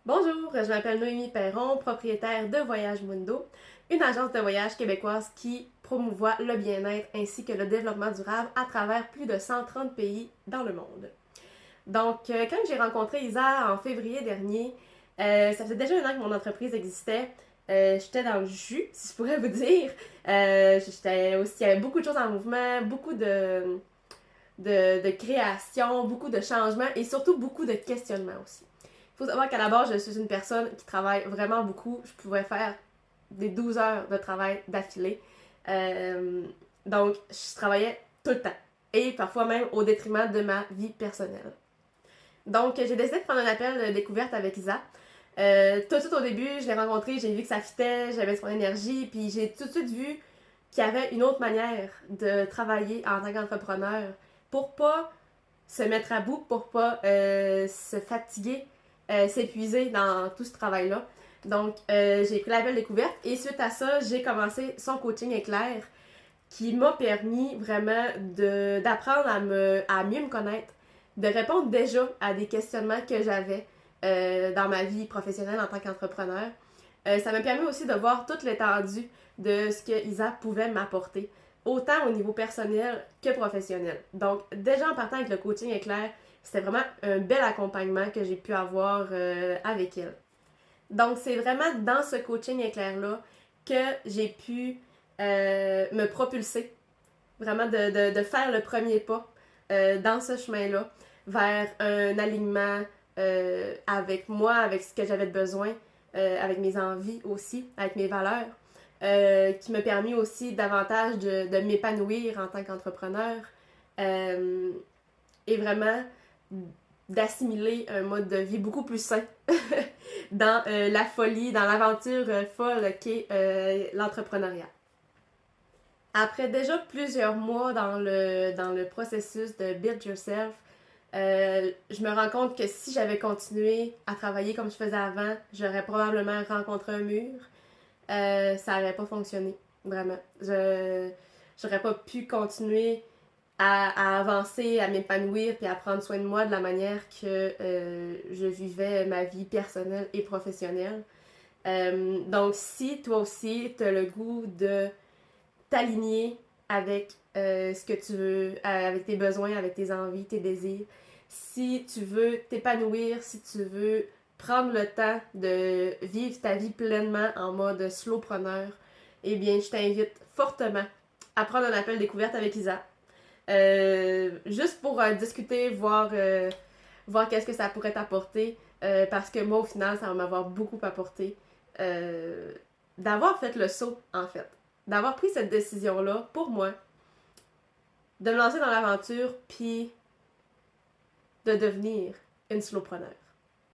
Bonjour, je m'appelle Noémie Perron, propriétaire de Voyage Mundo, une agence de voyage québécoise qui promouvoit le bien-être ainsi que le développement durable à travers plus de 130 pays dans le monde. Donc, quand j'ai rencontré Isa en février dernier, ça faisait déjà un an que mon entreprise existait. J'étais dans le jus, si je pourrais vous dire. J'étais aussi, il y avait beaucoup de choses en mouvement, beaucoup de création, beaucoup de changements et surtout beaucoup de questionnements aussi. Il faut savoir qu'à la base, je suis une personne qui travaille vraiment beaucoup. Je pouvais faire des 12 heures de travail d'affilée. Euh, donc, je travaillais tout le temps. Et parfois même au détriment de ma vie personnelle. Donc, j'ai décidé de prendre un appel de découverte avec Isa. Tout de suite au début, je l'ai rencontré, j'ai vu que ça fitait, j'avais son énergie, puis j'ai tout de suite vu qu'il y avait une autre manière de travailler en tant qu'entrepreneur pour pas se mettre à bout, pour pas se fatiguer, s'épuiser dans tout ce travail-là. Donc, j'ai pris l'appel découverte et suite à ça, j'ai commencé son coaching éclair qui m'a permis vraiment d'apprendre à mieux me connaître, de répondre déjà à des questionnements que j'avais dans ma vie professionnelle en tant qu'entrepreneur. Ça m'a permis aussi de voir toute l'étendue de ce que Isa pouvait m'apporter, autant au niveau personnel que professionnel. Donc, déjà en partant avec le coaching éclair, c'était vraiment un bel accompagnement que j'ai pu avoir avec elle. Donc, c'est vraiment dans ce coaching éclair-là que j'ai pu me propulser, vraiment de faire le premier pas dans ce chemin-là vers un alignement avec moi, avec ce que j'avais besoin, avec mes envies aussi, avec mes valeurs, qui m'a permis aussi davantage de m'épanouir en tant qu'entrepreneur euh, et vraiment d'assimiler un mode de vie beaucoup plus sain dans la folie, dans l'aventure folle qu'est l'entrepreneuriat. Après déjà plusieurs mois dans le processus de Build Yourself, je me rends compte que si j'avais continué à travailler comme je faisais avant, j'aurais probablement rencontré un mur. Ça n'aurait pas fonctionné, vraiment. J'aurais pas pu continuer à avancer, à m'épanouir, puis à prendre soin de moi de la manière que je vivais ma vie personnelle et professionnelle. Donc, si toi aussi, tu as le goût de t'aligner avec ce que tu veux, avec tes besoins, avec tes envies, tes désirs. Si tu veux t'épanouir, si tu veux prendre le temps de vivre ta vie pleinement en mode slowpreneur, eh bien, je t'invite fortement à prendre un appel découverte avec Isa. Juste pour discuter, voir qu'est-ce que ça pourrait t'apporter. Parce que moi, au final, ça va m'avoir beaucoup apporté. D'avoir fait le saut, en fait, d'avoir pris cette décision-là pour moi, de me lancer dans l'aventure, puis de devenir une slowpreneur.